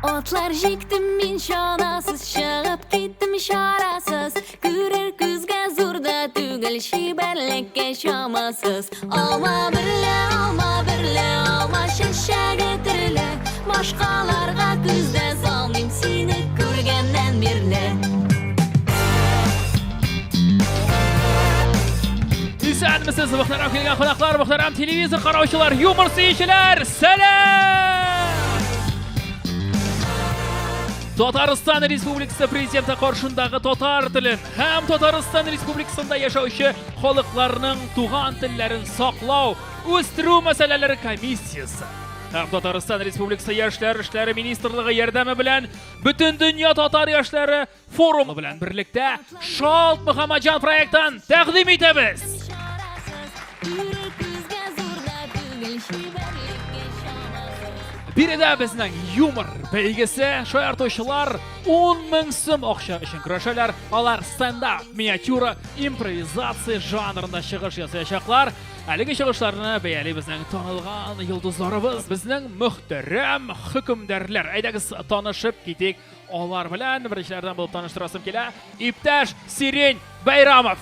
Otlar jiktim min şanasız, şağıp gittim şarasız. Görür küzge zurda tügül şiberlekke şamasız. Alma birle, alma şeşe getirile. Başkalarga küzde salmayım seni görgenden birle. Müsaademisiz, muhterem kelgan qonaqlar, muhterem televizor qarovchilar, yumor seyirchilar, salom! Tatariston Respublikasi prezidenti qarshindagi tatar tilin ham Tatariston Respublikasida yashovchi xalqlarning tug'an tillarini saqlov, o'stiruv masalalari komissiyasi ham Tatariston Respublikasi Yoshlar ishlari ministrligi yordami bilan butun dunyo tatar yoshlari forumi bilan birlikda Shalt Muhammadjon proyektidan taqdim etamiz. Birida bizning yumor belgisi shoir to'ychilar 10 ming so'm o'xshash uchun kurashadilar. Ular stand-up, miniatyura, improvizatsiya janrida chiqish yasayacaklar. Haligi chiqishlarni bayali bizning tanilgan yulduzlarimiz, bizning muhtaram hukmdorlar. Aydagiz tanishib ketik. Ular bilan birinchilardan bo'lib tanishtirasam kela. Iptash Siren Bayramov.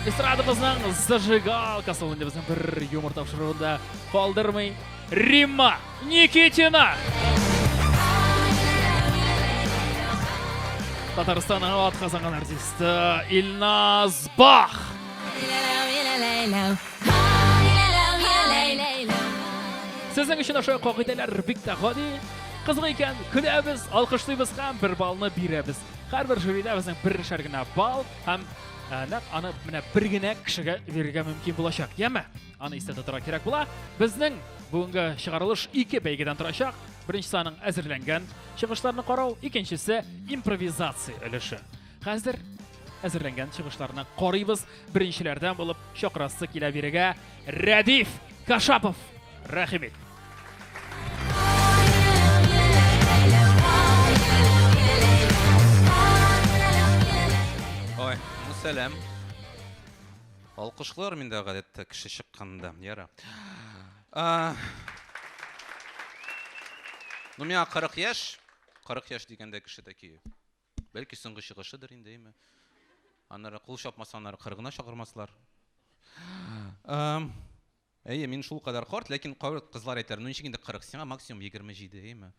Estradamizning zажигалкасы unda bizning bir yumor topshiruvida qoldirmay Rimma Nikitina. Tataristonning ot qazangan artisti Ilnaz Bax. Sizning uchun o'sha qoidalar bitta qodi. Qiziq ekan, kulamiz, olqishlaymiz ham bir balni beramiz. Har bir jurida bizning bir shargina bal ham ana mana birgina kishiga berga mumkin bo'lacak. Ya'ni ana esda turib kerak bo'la. Bizning bugungi chiqarilish 2 belgidan turacak. Birinchisining azirlangan chiqishlarni qarov, ikkinchisi improvizatsiya ulushi. Hozir azirlangan chiqishlarni qaraymiz. Birinchilardan bo'lib shoqrasi kelaveriga Radif Kashapov. Rahmat. Ой, сәлем. Алқышқылар менде ғадетті кіші шыққанда, яра. Ну, мен 40 яш дегенде кіші таки. Бәлкі соңғы шығышыдыр енді, еме. Анары құл шапмасанары 40-на шақырмасылар. Мен шул қадар қарт, ләкин қауырт қызлар айтар, ну, нешегенде 40 сеңа максимум 27, еме.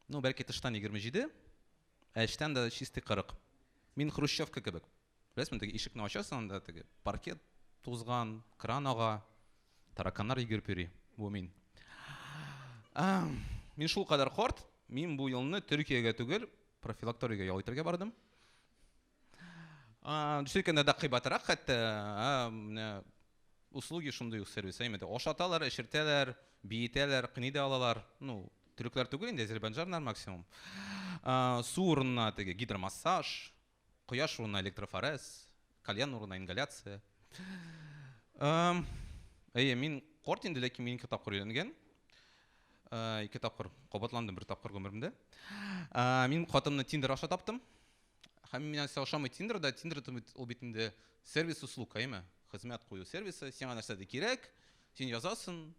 Ну, бәлкі тыштан 27, әштен да чисті 40. Мен хрущевка кебек. Білесің, ешікні ашасың, паркет тозған, кран аға, таракандар егеріп өре. Бұл мен. Мен шул қадар қарт, мен бұл еліні Түркияға түгел, профилакторияға ялайтерге бардым. Дүсіркенде да қибатырақ, қатты услуги шындай сервис. Ошаталар, әшіртелер, бейетелер, қынейді алалар. Түріктер түгел, енді Азербайджандар максимум. Су орнына гидромассаж, Құяш урына электрофорез, кальян урына ингаляция. Мен қорт енді, ләкин мен 2 тапқыр үйленген. 2 тапқыр қобатландым, 1 тапқыр өмірімде. Мен қатымны Тиндер аша таптым. Мен ашамай Тиндерда, Тиндерда ол бетінде сервис услуг, қызмет қою сервисі. Сен нәрседе керек, сен жазасың,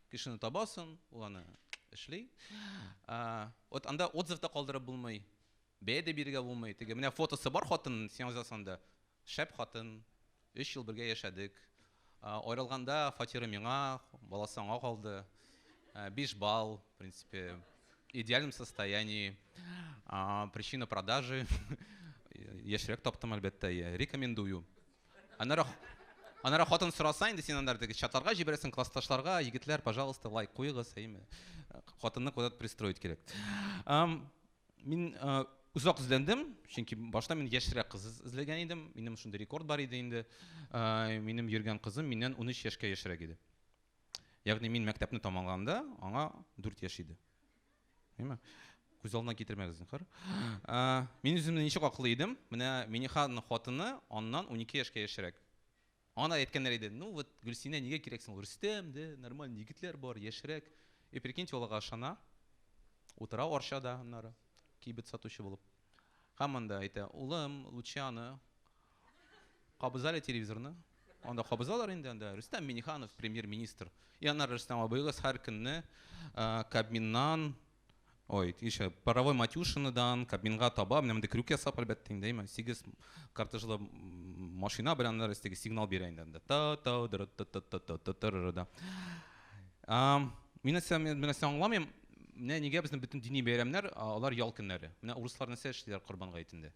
кішіні табасың, оланы ішлей. Анда отзывта қалдырып болмай. Бәйді берге болмай. Мене фотосы бар қатын, сен жазасында. Шәп қатын, 3 жыл бірге ешәдік. Ойралғанда фатиры меңа, баласаңа қалды. 5 балл, в принципе, в идеальном состоянии. Причина продажи. Ешірек таптым, әлбетті, рекомендую. Анара қатын сұрасайын, сен андарды чаттарға жібересің, классташларға, егітлер, пожалуйста, лайк қойғыз, қатынны қойдат пристроить керек. Мен ұзақ іздендім, чөнки башта мен яшірек қыз іздеген едім. Менің шынды рекорд бар еді енді. Менің ерген қызым менен 13 яшқа яшірек еді. Яғни мен мәктәпні тамамлағанда, аңа 4 яш еді. Көз алдына кетірмеңіздің қар. Мен өзімді неше қақылы едім. Мениханың қотыны оннан 12 яшқа яшірек. Ана еткендер еді, ну вот Гүлсине неге керексің? Рүстем, нормальный егітлер бар, яшірек. И прикиньте, олаға ашана, утыра оршада, кейбет сатушы болып. Хаманда айта, улым, Лучаны, қабызали телевизорны. анда кабызалар инде, анда Рөстәм Миңнеханов премьер-министр. Яннар Рөстәм абыйгыз һәр көнне Кабминнан, еще паровой Матюшинадан Кабминга таба, менә монда крюк ясап әлбәттә инде, 8 картыжлы машина белән алар өстәге сигнал бирә инде. Мен аңламыйм, менә нигә безнең бөтен дини бәйрәмнәр, алар ял көннәре. Менә урыслар нәрсә эшлиләр Корбан гаетендә.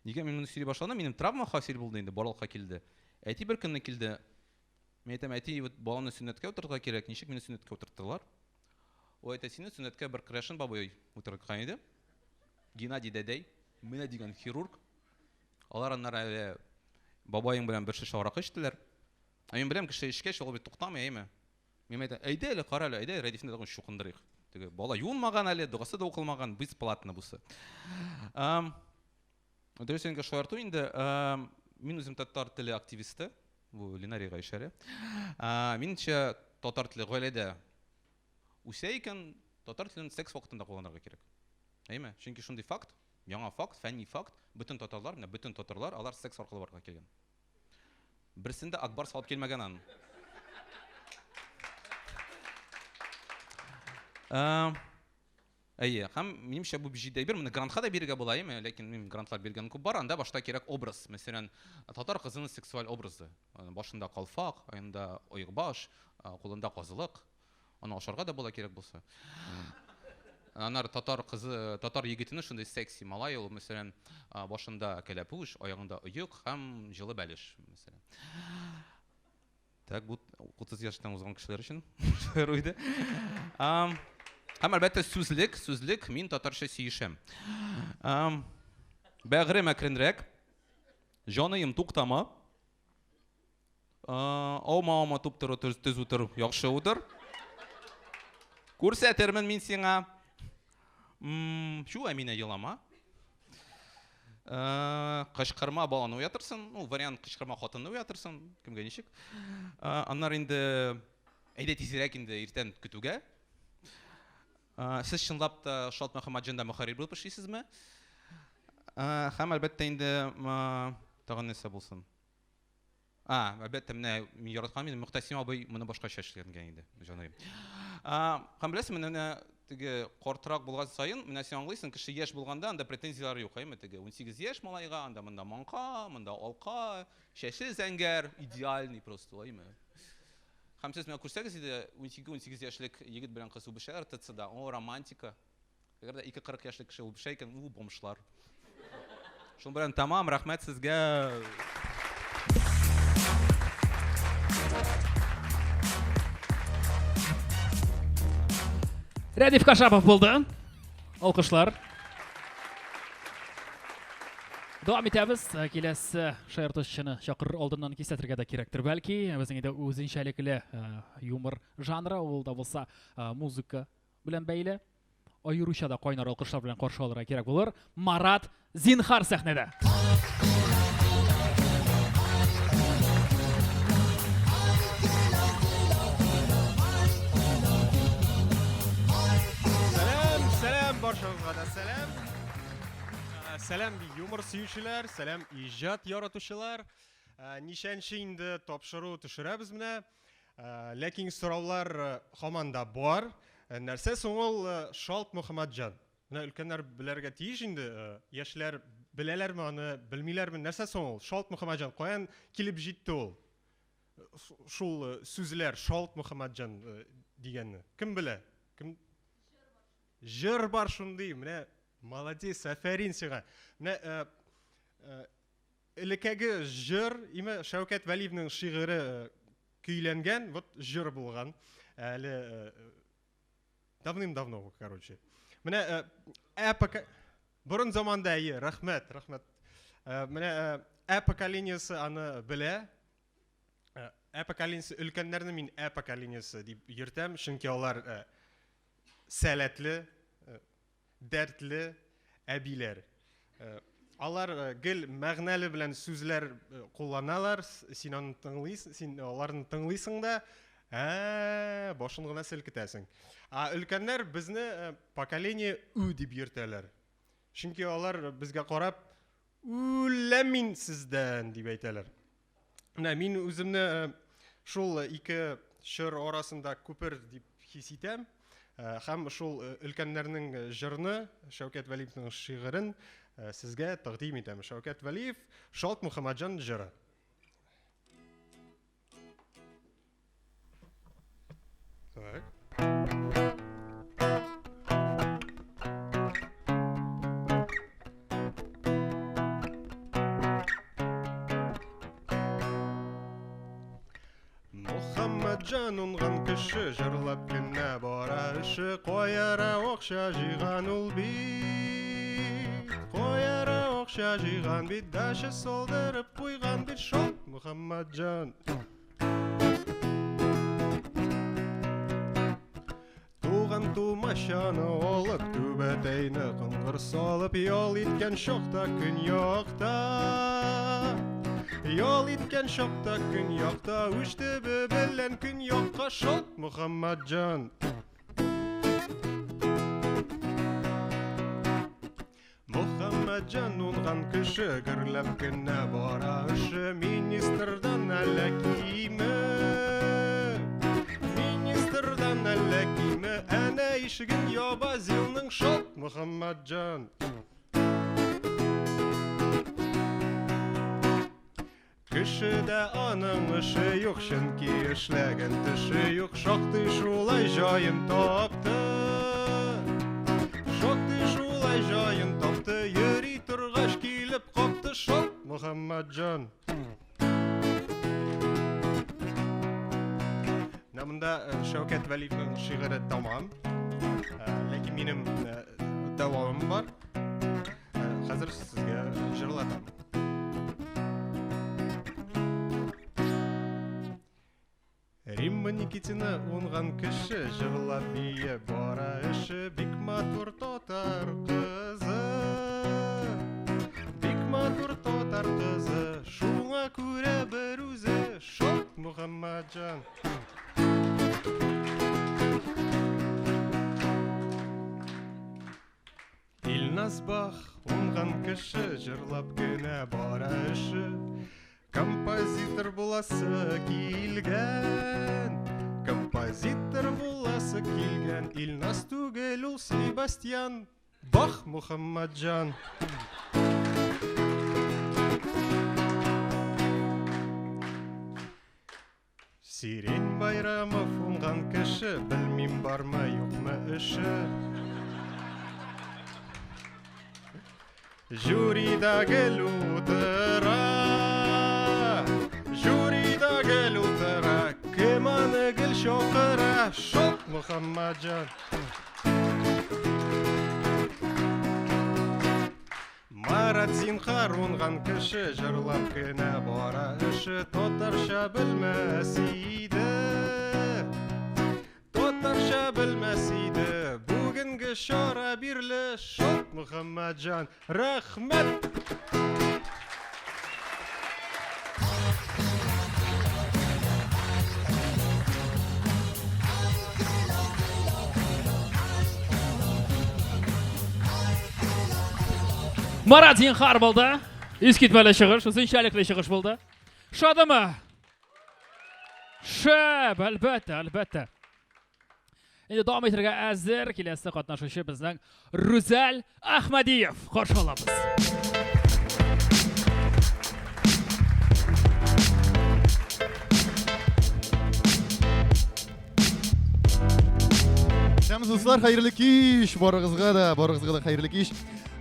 Нигә мин моны сөйли башладым, минем травма хасил булды инде, барлыкка килде. Әти бер көнне килде. Мен әйтәм, әти, баланы сөннәткә утыртырга кирәк, ничек мине сөннәткә утырттылар? Ой, әтә сине сөннәткә бер Крашин бабай утырткан иде. Геннадий дәдәй, менә дигән хирург. Алар аннары бабаең белән бер шешә аракы эчтеләр. Мин беләм, кеше эчкәч, ул бит туктамый, әйме? Мин әйтәм, әйдә әле, кара әле, әйдә, Рәдифне дә шукындырыйк. Теге бала юынмаган әле, дугасы да укылмаган, бесплатно бусы. Дөресенкә шаярту инде, мин үзем татар теле активисты, бу Ленарийга ишарә. Минчә татар теле гаиләдә үсә икән, татар телен секс вакытында кулланырга кирәк. Әйме? Чөнки шундый факт, яңа факт, фәнни факт, бөтен татарлар, менә бөтен татарлар алар секс аркылы барга килгән. Берсендә Акбар салып килмәгән аны. Әйе, һәм минемчә бу җидди бер, моны грантка да бирергә була, әйме, ләкин мин грантлар биргән күп бар, анда башта кирәк образ. Мәсәлән, татар кызының сексуаль образы. Башында калфак, аенда оек баш, кулында казылык. Аны ашарга да була кирәк булса. Анар татар кызы, татар егетенең шундый секси малай ул, мәсәлән, башында кәләпүш, аягында оек һәм җылы бәлеш, мәсәлән. Так, бу 30 яшьтән узган кешеләр өчен шуйды. Һәм әлбәттә сүзлек, мин татарча сөешәм. Бәгърем әкренрәк, җаныем туктама. Аума туптыру төз утыр, яхшы утыр. Күрсәтермен мин сиңа. Шу әминә елама. Кычкырма баланы уятырсың, вариант кычкырма хатынны уятырсың, кемгә ничек. Аннар инде әйдә тизрәк инде иртән көтүгә. Сез чынлап та Шалт Мөхәммәтҗанда мөхәррир булып эшлисезме? Һәм әлбәттә инде тагын нәрсә булсын. Әлбәттә менә мин яраткан минем Мөхтәсим абый моны башкача эшләгән иде, җаныем. Һәм беләсең, менә теге картырак булган саен, менә син аңлыйсың, кеше яшь булганда анда претензиялар юк, әйме, теге 18 яшь малайга, анда монда манка, монда алка, чәче зәңгәр, идеальный просто, әйме. Һәм сез менә күрсәгез иде, 12-18 яшьлек егет белән кыз үбешәләр ТЦда, романтика. Әгәр дә 2-40 яшьлек кеше үбешә икән, бомшлар. Шуның белән тамам, рәхмәт сезгә. Рәдиф Кашапов булды. Алкышлар. Дәвам итәбез. Киләсе шаяртучыны чакырыр алдыннан кисәтергә дә кирәктер бәлки. Безнең дә үзенчәлекле юмор жанры, ул да булса музыка белән бәйле. Аеруча да кайнар алкышлар белән каршы алырга кирәк булыр. Марат Зинхар сәхнәдә. Баршаңызга да сәлам. Сәлам юмор сөючеләр, сәлам иҗат яратучылар. Нишәнче инде тапшыру төшерәбез менә. Ләкин сораулар һаман да бар. Нәрсә соң ул Шалт Мөхәммәтҗан? Менә өлкәннәр белергә тиеш инде. Яшьләр беләләрме аны, белмиләрме? Нәрсә соң ул Шалт Мөхәммәтҗан? Каян килеп җитте ул? Шул сүзләр Шалт Мөхәммәтҗан дигәнне. Кем белә? Кем Жыр бар шундый, менә молодец, афәрин сиңа. Менә элекәге жыр, име Шәүкәт Вәлиевнең шигыре көйләнгән, вот жыр булган. Әле давным-давно, короче. Менә борын заманда рәхмәт. Менә поколениясы аны белә. Поколениясы өлкәннәрне мин поколениясы дип йөртәм, чөнки алар сәләтле, дәртле әбиләр. Алар гел мәгънәле белән сүзләр кулланалар, син аны тыңлыйсың, син аларны тыңлыйсың да, башын гына селкетәсең. Өлкәннәр безне поколение ү дип йөртәләр. Чөнки алар безгә карап, үләм мин сездән дип әйтәләр. Мин үземне шул ике шыр арасында күпер дип хис итәм. Һәм шул өлкәннәрнең җырны, Шәүкәт Вәлиевнең шигырен сезгә тәкъдим итәм. Шәүкәт Вәлиев, Шалт Мөхәммәтҗан җыры. Мөхәммәтҗан уңган кеше җырлап кенә бара эше, каяра акча җыйган ул бит. Каяра акча җыйган бит, дәше солдырып куйган бит Шалт Мөхәммәтҗан. Туган тумачаны алып, түбәтәйне кыңгыр салып, ял иткән чакта көньякта. Ял иткән чакта көньякта, үч төбе белән көньякка Шалт Мөхәммәтҗан. Мөхәммәтҗан уңган кеше гөрләп кенә бара эше, министрдан әллә киме. Министрдан әллә киме, әнә ишеген яба зилның Шалт Мөхәммәтҗан. Кешедә аның эше юк, чөнки эшләгән теше юк, шактый шулай җаен тапты. Шактый шулай җаен тапты, йөри торгач килеп капты Шалт Мөхәммәтҗан. Монда Шәүкәт Вәлиевнең шигыре тамам. Ләкин минем дәвамым бар. Хәзер сезгә җырлатам. Римма Никитина уңган кеше җырлап бия бара эше, бик матур татар кызы. Бик матур татар кызы, шуңа күрә бер үзе Шалт Мөхәммәтҗан. Илназбах уңган кеше җырлап кенә бара эше, композитор буласы килгән. Композитор буласы килгән, Илназ түгел ул Себастьян. Бах Мөхәммәтҗан. Сирень Байрамов уңган кеше, белмим бармы юкмы эше. Жюрида гел утыра, жюрида гел утыра, кем аны гел чакыра Шалт Мөхәммәтҗан. Марат Зинхар уңган кеше җырлап кенә бара эше, татарча белмәс иде. Татарча белмәс иде, бүгенге чара бирле Шалт Мөхәммәтҗан. Рәхмәт. Марат Зинхар булды. Искитмәле чыгыш, үзенчәлекле чыгыш булды. Шадымы? Шәп, әлбәттә, әлбәттә. Инде дәвам итәргә әзер киләсе катнашучы безнең Рүзәл Әхмәдиев. Каршы алабыз. Сәміз достар, хәйрле кич, барыгызга да хәйрле кич.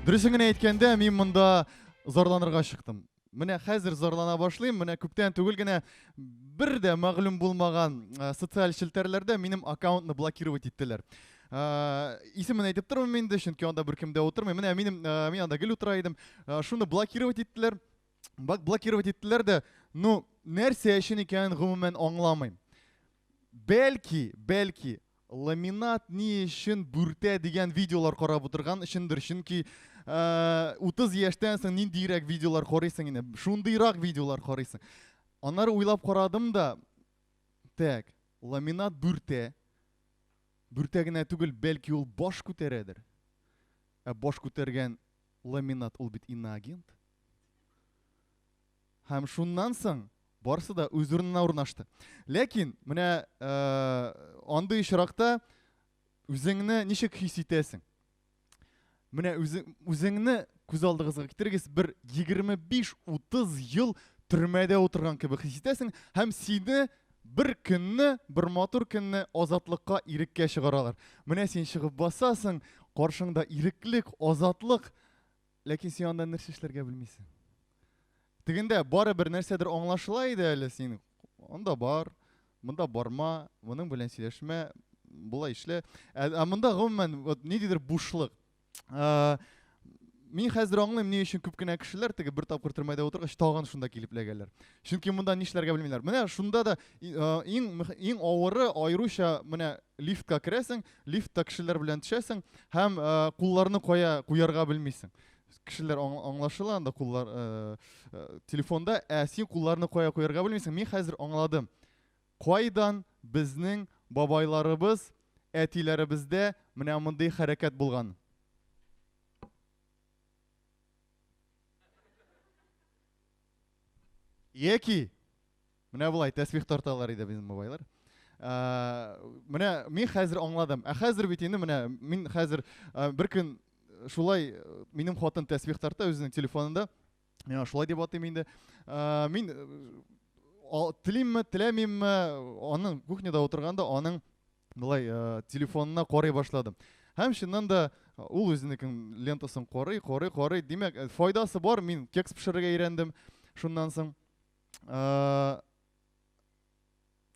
Дөресен генә әйткәндә, мин монда зарланырга чыктым. Менә хәзер зарлана башлыйм, менә күптән түгел генә бер дә мәгълүм булмаган социаль челтәрләрдә минем аккаунтны блокировать иттеләр. Исемен әйтеп тормыйм инде, чөнки анда беркем дә утырмый. Менә мин анда гел утыра идем. Шуны блокировать иттеләр. Бак блокировать иттеләр дә, ну, нәрсә өчен икәнен гомумән аңламыйм. Бәлки ламинат ни өчен бүртә дигән видеолар карап утырган өчендер, чөнки 30 яшьтән соң ниндирәк видеолар карыйсың инде, шундыйрак видеолар карыйсың. Аннары уйлап карадым да, так, ламинат бүртә генә түгел, бәлки ул баш күтәрәдер. Баш күтәргән ламинат ул бит иноагент. Һәм шуннан соң Барысы да үз урынына урнашты. Ләкин менә андый очракта үзеңне ничек хис итәсең? Менә үзеңне күз алдыгызга китерегез, бер 25-30 ел төрмәдә утырган кебек хис итәсең, һәм сине бер көнне, бер матур көнне азатлыкка, иреккә чыгаралар. Менә син чыгып басасың, каршыңда иреклек, азатлык, ләкин син анда нәрсә эшләргә белмисең. Тегендә бары бер нәрсәдер аңлашыла иде әле син. Анда бар, монда барма, моның белән сөйләшмә, булай эшлә. Монда гомумән вот ниндидер бушлык. Мин хәзер аңлыйм, ни өчен күп кенә кешеләр теге бер тапкыр төрмәдә утыргач тагын шунда килеп ләгәләр. Чөнки монда нишләргә белмиләр. Менә шунда да иң авыры аеруча менә лифтка керәсең, лифтта кешеләр белән төшәсең һәм кулларны куярга белмисең. Кешеләр аңлашыла анда куллар телефонда, син кулларны куярга белмисең. Мин хәзер аңладым. Кайдан безнең бабайларыбыз, әтиләребездә менә мондый хәрәкәт булган. Яки менә булай тәсбих тарталар иде безнең бабайлар. Менә мин хәзер аңладым. Хәзер бит инде менә мин хәзер бер көн шулай минем хатын тәсбих тарта үзенең телефонында. Мин шулай дип атыйм инде. Мин телимме, теләмимме, аның кухняда утырганда аның булай телефонына карый башладым. Һәм шуннан да ул үзенең лентасын карый. Димәк, файдасы бар. Мин кекс пешерергә өйрәндем шуннан соң.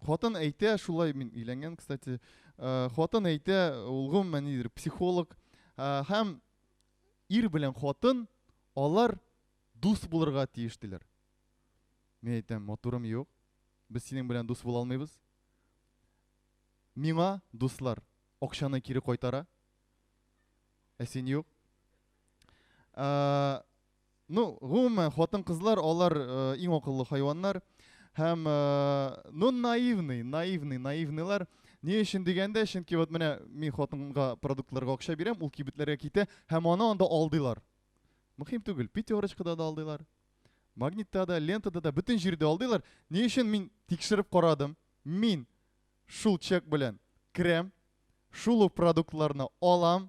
Хатын әйтә, шулай мин өйләнгән, кстати. Хатын әйтә, ул гомумән нидер психолог. Һәм ир белән хатын алар дус булырга тиештеләр. Мин әйтәм, матурым юк. Без синең белән дус була алмыйбыз. Миңа дуслар акчаны кире кайтара. Син юк. Ну, гомумән хатын-кызлар алар иң акыллы хайваннар һәм наивныйлар. Ни өчен дигәндә, чөнки вот менә мин хатынга продуктларга акча бирәм, ул кибетләргә китә һәм аны анда алдылар. Мөһим түгел, пятерочкада да алдылар. Магнитта да, лентада да, бөтен җирдә алдылар. Ни өчен мин тикшереп карадым. Мин шул чек белән керәм, шул продуктларны алам,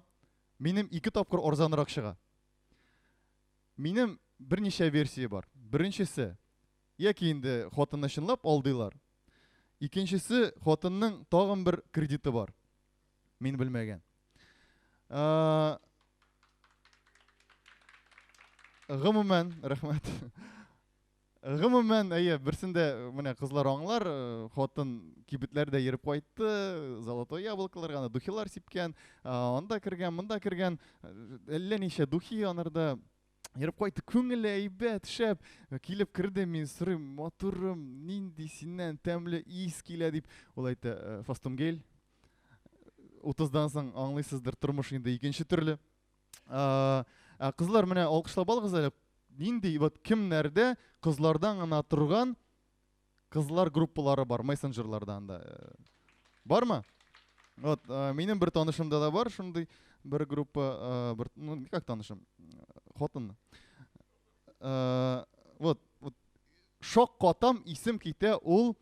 минем 2 тапкыр арзанрак чыга. Минем берничә версия бар. Беренчесе, яки инде хатынны чынлап алдылар. Икенчесе, хатынның тагын бер кредиты бар. Мин белмәгән. Гомумән, рәхмәт. Гомумән, берсендә менә кызлар аңлар, хатын кибетләрдә йөреп кайтты, золотой яблокаларга духилар сипкән, анда кергән, монда кергән, әллә ничә духи анарда йөреп кайтты, күңеле әйбәт, шәп, килеп керде, мин сорыйм, матурым, нинди синнән тәмле ис килә дип, ул әйтә, Фастумгель, 30-дан соң аңлыйсыздыр, тормыш инде икенче төрле. Кызлар менә алкышлап алыгыз әле, нинди кемнәрдә кызлардан гына торган кызлар группалары бар, мессенджерларда анда. Бармы? Вот, минем бер танышымда да бар, шундый бер группа, ну, как танышым? Хатын. Вот, шок катам исем китә ул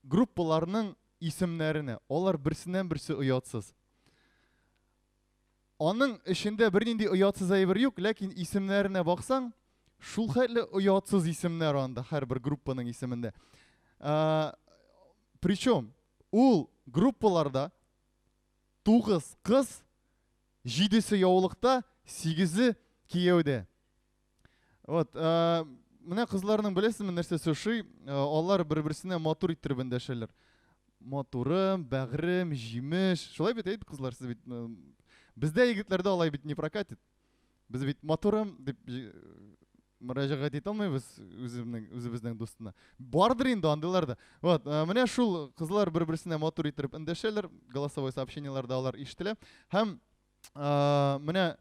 группаларның исемнәренә. Алар берсеннән берсе оятсыз. Аның эчендә бернинди оятсыз әйбер юк, ләкин исемнәренә баксаң, шул хәтле оятсыз исемнәр анда һәрбер группаның исемендә. Причем ул группаларда 9 кыз, 7-се яулыкта, 8-се кияүдә. Вот, менә кызларның беләсезме нәрсәсе шуй, алар бер-берсенә матур иттереп эндәшәләр. Матурым, бәгърем, җимеш. Шулай бит әйт кызлар, сез бит бездә егетләрдә алай бит не прокатит. Без бит матурым дип мөрәҗәгать итә алмыйбыз үзебезнең дустына. Бардыр инде андыйларда. Вот, менә шул кызлар бер-берсенә матур иттереп эндәшәләр, голосовой сообщениеларда алар ишетелә. Һәм менә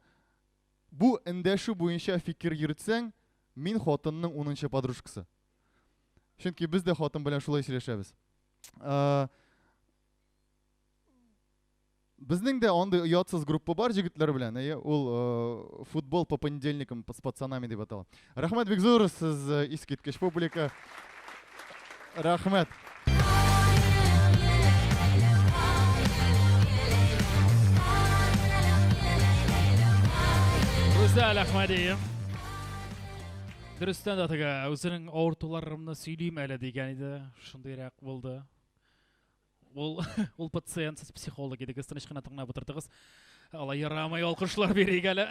бу эндәшү буенча фикер йөртсәң, мин хатынның 10-нчы подружкасы. Чөнки без дә хатын белән шулай сөйләшәбез. Безнең дә андый оятсыз группа бар җегетләр белән. Ул футбол по понедельникам с пацанами дип атала. Рәхмәт бик зур, сез искиткеч публика. Рахмет. Рүстәм Әхмәдиев. Дөрестән дә теге үзенең авыртуларымны сөйлим әле дигән иде. Шундыйрак булды. Ул пациентсыз психолог иде. Тыныч кына тыңлап утырдыгыз. Алай ярамай алкышлар бирик әле.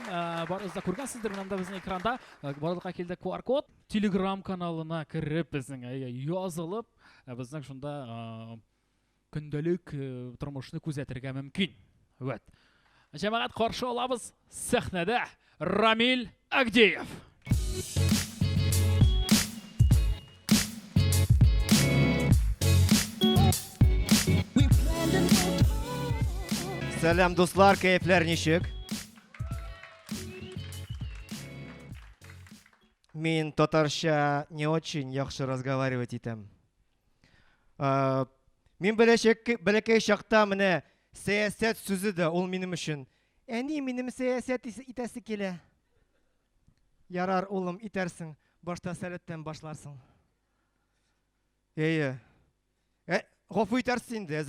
Барызда күргәнсездер менә безнең экранда барлыкка килде QR код. Telegram каналына кереп безнең язылып, безнең шунда көндәлек тормышны күзәтергә мөмкин. Вот. Җәмәгать каршы алабыз сәхнәдә Рамил Агдеев. Сәлам дуслар, кәефләр ничек? Мин татарча не очень яхшы разговаривать итәм. Мин бәләкәй чакта менә сәясәт сүзе дә ул минем өчен. Әни минем сәясәт итәсе килә. Ярар улым итәрсең, башта сәләттән башларсың. Гафу итәрсең инде,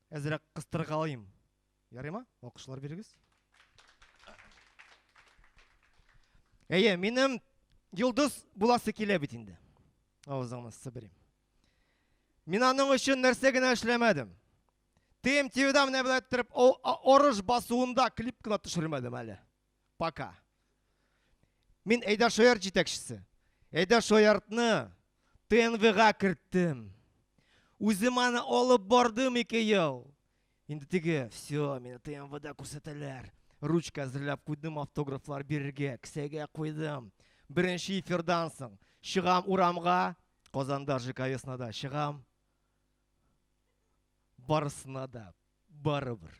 әзрәк кыстыргалыйм. Ярыймы? Алкышлар бирегез. Минем йолдыз буласы килә бит инде. Авызыңны сыбырым. Мин аның өчен нәрсә генә эшләмәдем. ТМТВда менә белән торып, орыш басуында клип кына төшермәдем әле. Пока. Мин Әйдә Шояр җитәкчесе. Әйдә Шояртны ТНВга керттем. Үзем аны алып бардым 2 ел. Инде теге, все, мине ТНВда күрсәтәләр. Ручка әзерләп куйдым, автографлар бирергә, кесәгә куйдым. Беренче эфирдан соң чыгам урамга, Казанда ЖК-сында чыгам. Барысына да барыбер.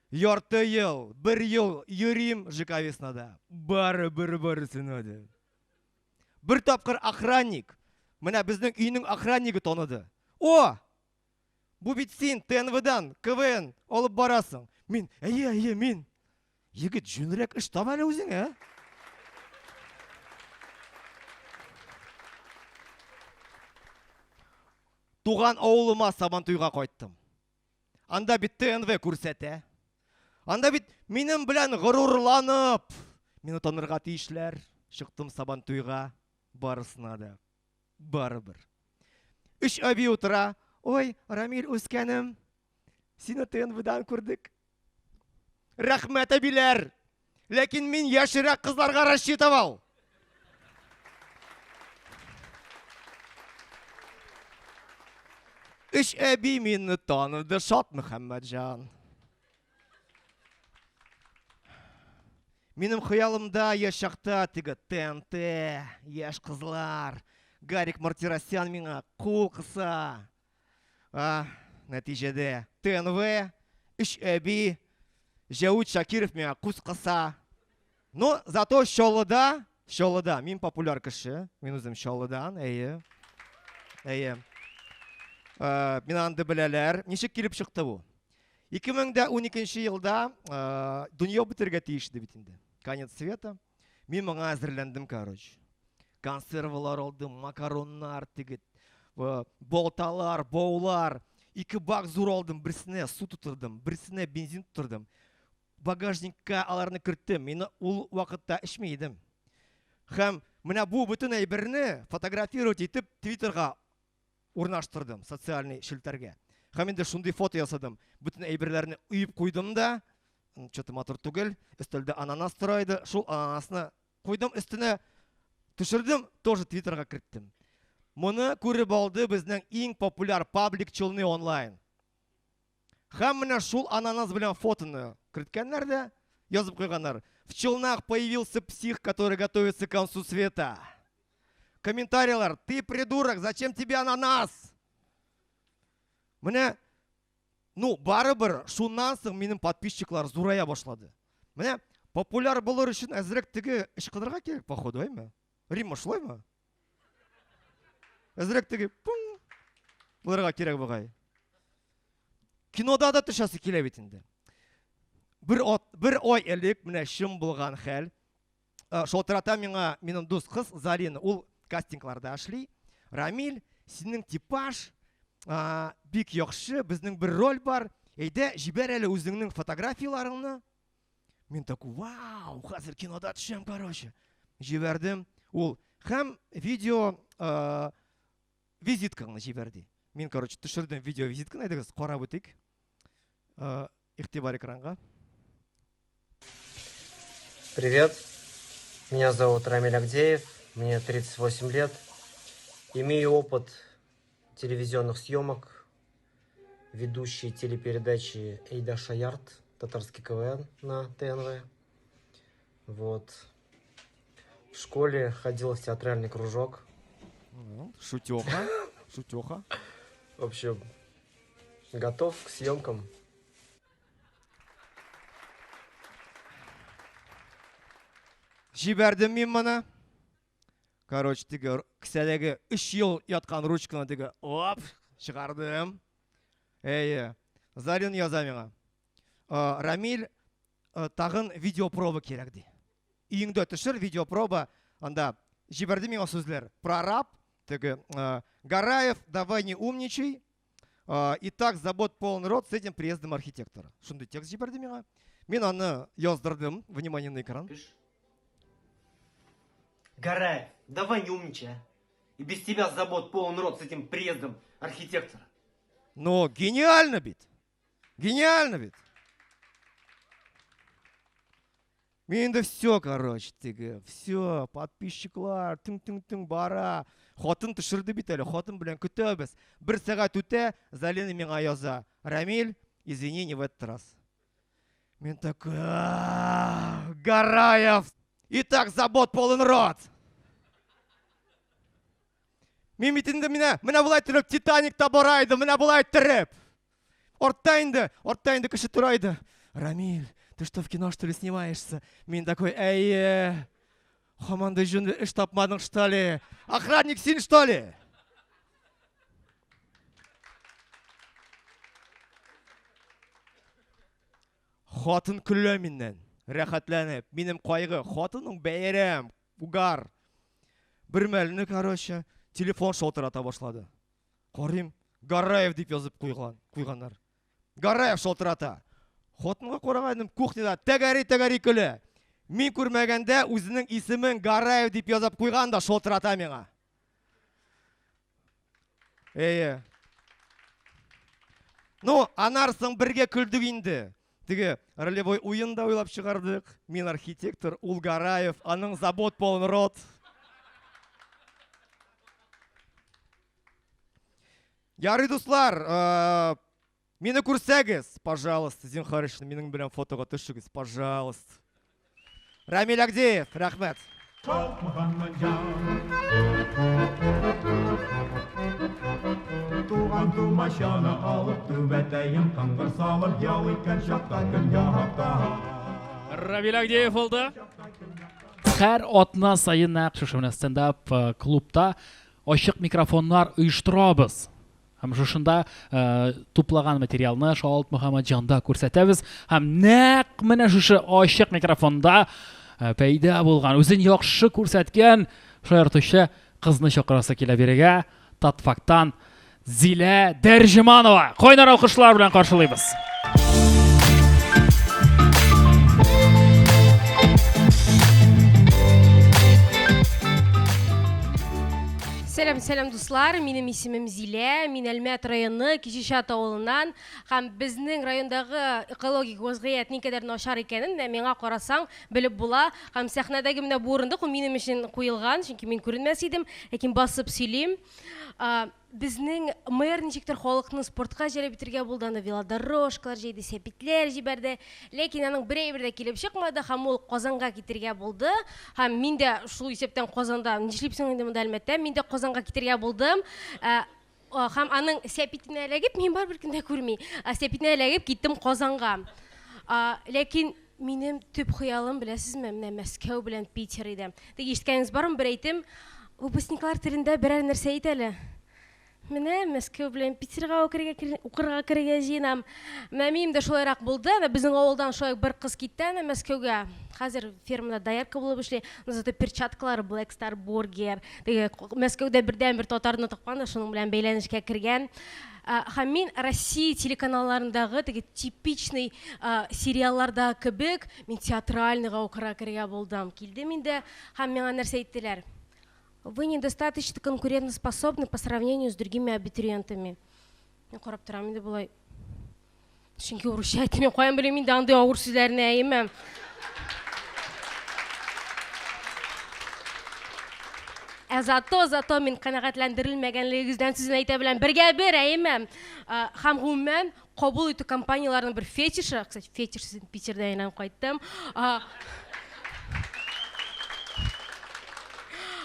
Ярты ел, 1 ел йөрим ЖК-сында. Барыбер барысына да. Бер тапкыр охранник, менә безнең өйнең охраннигы таныды. О! Бу бит син ТНВдан КВН алып барасың. Мин, мин. Егет, җүнрәк эш таба әле үзеңә. Туган авылыма Сабантуйга кайттым. Анда бит ТНВ күрсәтә. Анда бит минем белән горурланып, мине танырга тиешләр. Чыктым Сабантуйга, барысына да барыбер. 3 әби утыра. Ой, Рамил үскәнем, сине ТНВдан күрдек. Рәхмәт әбиләр. Ләкин мин яшерәк кызларга рассчитывал. Үч әби мине таныды, Шат Мөхәммәтҗан. Минем хыялымда яшакта теге ТНТ, яшь кызлар, Гарик Мартиросян миңа кул кыса. Нәтиҗәдә ТНВ, 3 әби, Җәүд Шакиров миңа күз кыса. Но зато Чаллыда, мин популяр кеше, мин үзем Чаллыдан, Мин анды беләләр. Ничек килеп чыкты бу? 2012 елда дөнья бетергә тиешле бит инде. Конец света. Мин моңа әзерләндем, короче. Консервалар алдым, макароннар, тигет, болталар, боулар. 2 бак зур алдым, берсенә су тутырдым, берсенә бензин тутырдым. Багажникка аларны керттем. Мин ул вакытта эчми идем. Һәм менә бу бөтен әйберне фотографировать итеп Twitterга урнаштырдым, социальный шелтәргә. Һәм инде шундый фото ясадым. Бөтен әйберләрне уеп куйдым да, чөтә матур түгел, өстәлдә ананас тора иде. Шул ананасны куйдым өстенә, төшердем, тоже Twitterга керттем. Моны күреп алды безнең иң популяр паблик Челны онлайн. Һәм менә шул ананас белән фотоны керткәннәр дә, язып куйганнар. В Челнах появился псих, который готовится к концу света. Комментарийлар: ты придурок, зачем тебе ананас? Менә, барыбер шуннан соң минем подписчиклар зурая башлады. Менә популяр булыр өчен әзрәк теге эш кыдырга кирәк, походу, әйме? Римма шулаймы? Әзрәк теге булырга кирәк бугай. Кинода да төшәсе килә бит инде. бір ой элек менә шым булган хәл. Шалтырата миңа минем дус кыз Зарина, ул кастингларда эшли. Рамил, синең типаж бик яхшы, безнең бер роль бар. Әйдә, җибәр әле үзеңнең фотографияларыңны. Мин такой, вау, хәзер кинода төшәм, короче. Җибәрдем. Ул һәм видео визиткаңны җибәрде. Мин, короче, төшердем видео визитканы, әйдәгез, карап үтик. Игътибар экранга. Привет, меня зовут Рамиль Агдеев, мне 38 лет. Имею опыт телевизионных съемок, ведущий телепередачи Эйда Шаярд, татарский КВН на ТНВ. Вот. В школе ходил в театральный кружок. Шутёха. Шутёха. В общем, готов к съемкам. Җибәрдем мин моны. Короче, теге кисәдәге 3 ел яткан ручканы теге оп, чыгардым. Әйе. Зарин яза миңа. Рамиль, тагын видеопроба кирәк ди. Өеңдә төшер видеопроба, анда җибәрде миңа сүзләр. Прораб, теге Гараев, давай не умничай. Итак, забот полный рот с этим приездом архитектора. Шундый текст җибәрде миңа. Мин аны яздырдым. Внимание на экран. Гараев, давай не умничай, а. И без тебя забот полон рот с этим приездом архитектора. Но гениально бит. Гениально бит. Менде все, короче, теге. Все, подписчиклар, тың бара. Хатын төшерде бит әле, хатын белән көтәбез. 1 сәгать үтә, Залина миңа яза. Рамиль, извини, не в этот раз. Мен такой, Гараев. Итак, забот полон рот. Мин бит инде менә булай торып Титаникта бара иде, менә булай торып. Ортта инде кеше тора иде. Рамиль, ты что, в кино, что ли, снимаешься? Мин такой, әйе. Хаманда жөн эш тапмадың, что ли? Охранник син, что ли? Хатын көлә миннән. Рәхәтләнеп, минем кайгы, хатының бәйрәм, угар. Бер мәлне, короче, телефон шалтырата башлады. Карыйм, Гараев дип язып куйганнар. Гараев шалтырата. Хатынга карагандым, кухняда тәгәри көлә. Мин күрмәгәндә үзенең исемен Гараев дип язып куйган да шалтырата миңа. Әйе. Ну, анарсың бергә көлдек инде. Теге ролевой уенда уйлап чыгардык. Мин архитектор, ул Гараев, аның забот полон рот. Ярый, дуслар, мине күрсәгез, пожалуйста, зинһар өчен минең белән фотога төшегез, пожалуйста. Рамиль Агдеев, рәхмәт. Туган тумачаны алып, түбәтәйем кыңгыр салып, ял иткән чакта көн яһакта. Рамиль Агдеев булды. Һәр атна сайын шушы стендап клубта ачык микрофоннар оештырабыз. Һәм шушында туплаган материалны Шаулт Мөхәммәтҗанда күрсәтәбез. Һәм нәкъ менә шушы ачык микрофонда пәйда булган, үзен яхшы күрсәткән шаяртучы кызны чакырасы килә бирегә. Татфактан Зилә Дәрҗиманова. Кайнар алкышлар белән каршылыйбыз. Сәлам дуслар, минем исемем Зилә, мин Әлмәт районы Кичишат авылыннан, һәм безнең райондагы экологик вазгыять никадәр начар икәнен миңа карасаң белеп була. Һәм сәхнәдәге менә бу урындык минем өчен куелган, чөнки мин күренмәс идем, ләкин басып сөйлим. Безнең мэр ничектер халыкны спортка җәлеп итәргә булды, аны велодорожкалар җәйде, сәпитләр җибәрде, ләкин аның берәйбер дә килеп чыкмады, һәм ул Казанга китергә булды. Һәм мин дә шул исәптән Казанда, нишлипсең инде монда Әлмәттә, мин дә Казанга китергә булдым. Һәм аның сәпитенә эләгеп, мин бар бер көндә күрми, сәпитенә эләгеп киттем Казанга. Ләкин минем төп хыялым, беләсезме, менә Мәскәү белән Питер иде. Тик ишеткәнегез бармы, бер әйтем, выпускниклар телендә берәр нәрсә әйт әле. Менә Мәскәү белән Питерга укырга керергә җыенам. Менә минем дә шулайрак булды. Безнең авылдан шулай бер кыз китте Мәскәүгә. Хәзер фермада доярка булып эшли. Зато перчаткалары Black Star Burger. Теге Мәскәүдә бердән-бер татарны тапкан да шуның белән бәйләнешкә кергән. Һәм мин Россия телеканалларындагы теге типичный сериалларда кебек мин театральныйга укырга керергә булдым. Килдем инде һәм миңа нәрсә әйттеләр? Вы недостаточно конкурентоспособны по сравнению с другими абитуриентами. Мен карап торам инде булай. Чөнки урысча әйтеп мен каян беләм инде андый авыр сүзләрне әйемәм. Зато мин канәгатьләндерелмәгәнлегегездән сүзен әйтә беләм. Бергә бер әйемәм. Һәм гомумән кабул итү компанияларының бер фетишы, кстати, фетиш сүзен Питердә әйләнеп кайттым.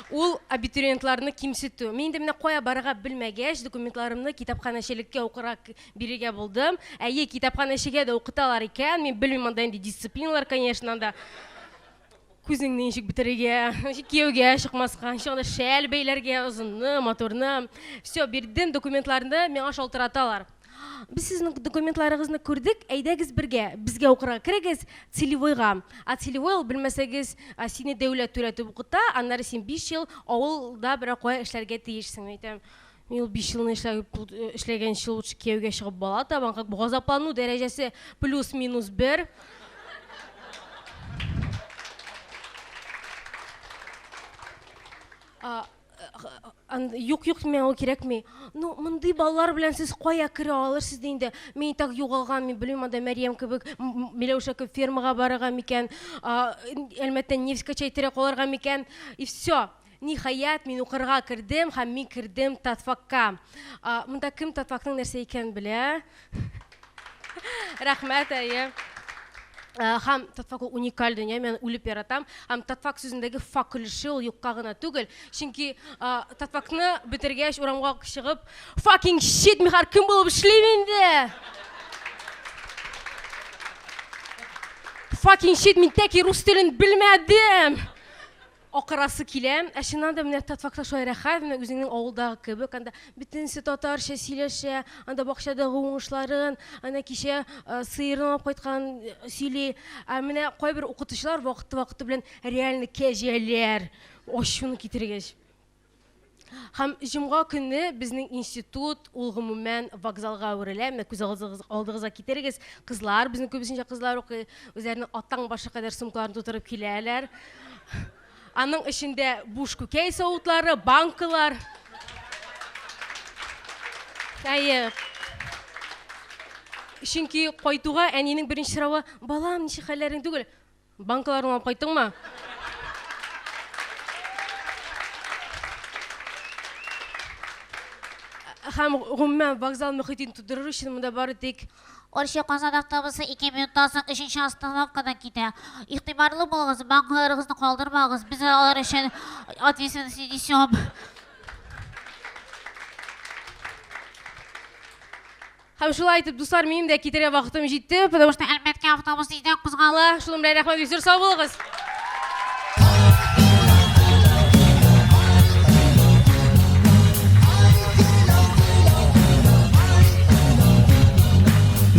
Ул абитуриентларны кимсетү. Мин инде менә кая барырга белмәгәч, документларымны китапханәчелеккә укырга бирергә булдым. Әйе, китапханәчегә дә укыталар икән. Мин белмим анда инде дисциплиналар, конечно, анда. Күзеңне ничек бетерергә, кияүгә чыкмаска, ничек шәл бәйләргә, озынны, моторны. Все, бирдем документларны, миңа шалтыраталар. Biz sizin dokumentlarınızı gördük, әйдәгез бергә, безгә укырга керегез целевойга. Целевой ул белмәсәгез, сине дәүләт түләтеп укыта, аннары син 5 ел авылда бер кая эшләргә тиешсең. Әйтәм, мин 5 елны эшләгәнче лучше кияүгә чыгып бала табан, как газаплану дәрәҗәсе плюс-минус 1. Юк, мен ул кирәкми. Ну, мондый балалар белән сез кая керә алырсыз инде? Мин так югалган, мин белмим, анда Мәрьям кебек, Миләүшә кебек фермага барырга микән, Әлмәттә Невская чәйтәрә калырга микән? И все. Ниһаят, мин укырга кердем, һәм мин кердем татфакка. Монда кем татфакның нәрсә икән белә? Рәхмәт, әйе. Һәм татфак ул уникаль дөнья, мен үлеп яратам. Һәм татфак сүзендәге факылышы ул юкка гына түгел. Чөнки татфакны бетергәч урамга чыгып, fucking shit, михар кем булып эшлим инде? Fucking shit, мин тәки рус телен белмәдем. Акырасы киләм, шуннан да менә татфакта шулай рәхәт, менә үзеңнең авылдагы кебек, анда бөтенсе татарча сөйләшә, анда бакчадагы уңышларын, анда кичә сыерны алып кайткан сөйли. Менә кайбер укытучылар вакыты белән реально кәҗәләр, ачуны китергәч. Һәм җомга көнне безнең институт ул гомумән вокзалга үрелә, менә күз алдыгызга китергез, кызлар, безнең күбесенчә кызлар укый, үзләренең аттан башы кадәр сумкаларын тутырып киләләр. Аның ішінде буш күкәй сауытлары, банкылар. Әйе. Чөнки кайтуга әнинең беренче сорауы: "Балам, ничек хәлләрең түгел? Банкаларны алып кайттыңмы?" Һәм гомумән вокзал мөхитен тудырыр өчен монда бары тик Орча Казан автобусы 2 минуттан соң 3-нче остановкадан китә. Игътибарлы булыгыз, банкаларыгызны калдырмагыз. Без алар өчен ответственность несем. Һәм шулай итеп, дуслар, минем дә китәргә вакытым җитте, потому что Әлмәткә автобус идән кузгала. шулым белән рәхмәт, бик зур сау булыгыз.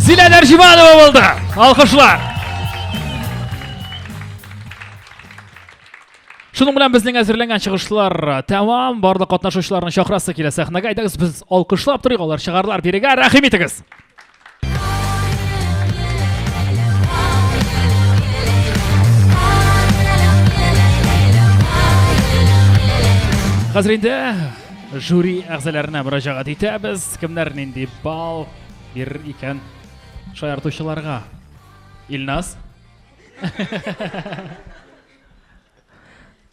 Зилә Нәрҗиманова булды. Алкышлар. Шуның белән безнең әзерләнгән чыгышлар тәмам. Барлык катнашучыларны чакырасы килә сәхнәгә. Әйдәгез, без алкышлап торыйк, алар чыгарлар бирегә. Рәхим итегез. Хәзер инде жюри әгъзаларына мөрәҗәгать итәбез. Кемнәр нинди бал бир икән шаяртучыларга? Илназ.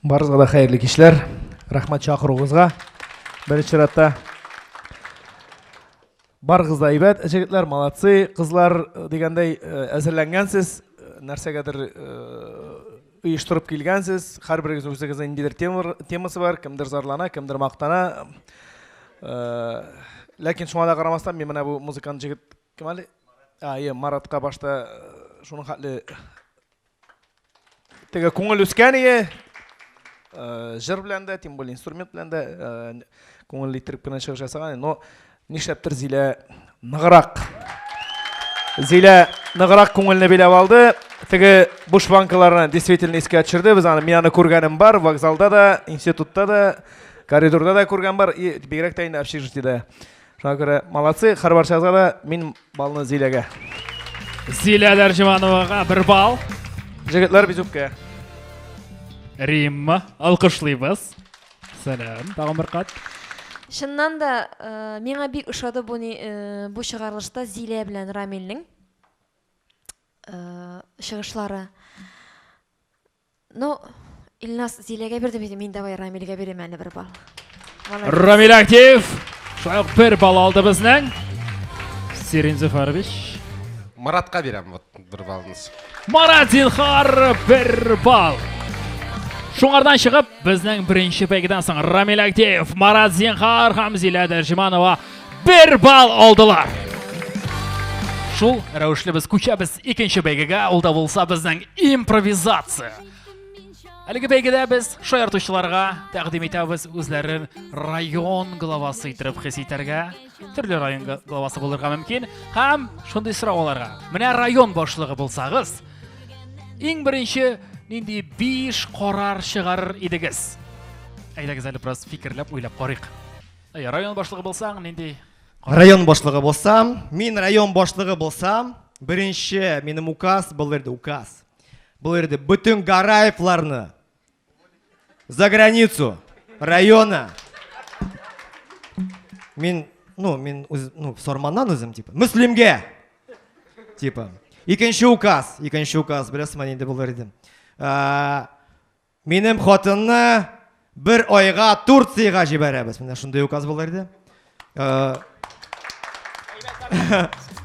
Барыгызга да хәерле кичләр. Рәхмәт чакыруыгызга. Беренче чиратта барыгыз да әйбәт, җегетләр, молодцы, кызлар дигәндәй әзерләнгәнсез, нәрсәгәдер оештырып килгәнсез. Һәрберегез үзегезнең ниндидер темасы бар, кемдер зарлана, кемдер мактана. Ләкин шуңа да карамастан, мин менә бу музыкант җегет кем әле? Маратка башта шуның хәтле теге күңел үскән иде. жыр белән дә, тем более инструмент белән дә күңелле иттереп кенә чыгыш ясаган. Но нишләптер Зилә ныграк күңелне биләп алды. Теге буш банкаларны действительно искә төшерде. Без аны мин күргәнем бар, вокзалда да, институтта да, коридорда да күргән бар, и бигрәк тә инде общежитиедә. Шуңа күрә молодцы, һәрбарчагызга да мин балны Зиләгә. Зилә Дәрҗимановага 1 балл. Җегетләр бизүккә. Римма, алкышлыйбыз. Сәлам, тагын бер кат. Шыннан да миңа бик ошады бу чыгарылышта Зилә белән Рамилнең чыгышлары. Ну, Илнас Зиләгә бирде бит, мин давай Рамилгә бирәм әле 1 балл. Рамил актив. Шулай ук 1 балл алды безнең. Сирин Зуфарович. Маратка бирәм, вот 1 баллны. Марат Зинхар 1 балл. Шуңардан чыгып, безнең беренче бәйгедән соң Рамил Актив, Марат Зинхар һәм Зилә Дәрҗиманова 1 балл алдылар. Шул рәвешле без күчәбез икенче бәйгегә, ул да булса безнең импровизация. Әлеге бәйгедә без шаяртучыларга тәкъдим итәбез үзләрен район главасы итеп хис итәргә. Төрле район главасы булырга мөмкин һәм шундый сорауларга. Менә район башлыгы булсагыз, иң беренче нинди 5 карар чыгарыр идегез? Әйдәгез әле бераз фикерләп, уйлап карыйк. Район башлыгы булсаң, нинди? Район башлыгы булсам, мин район башлыгы булсам, беренче минем указ булырды, указ. Булырды бүтән Гараевларны за границу района. Мин Сорманнан үзем типа, Мөслимгә. Типа. Икенче указ, беләсезме инде булыр иде. Минем хатынны 1 айга Турциягә җибәрәбез. Менә шундый указ булыр иде.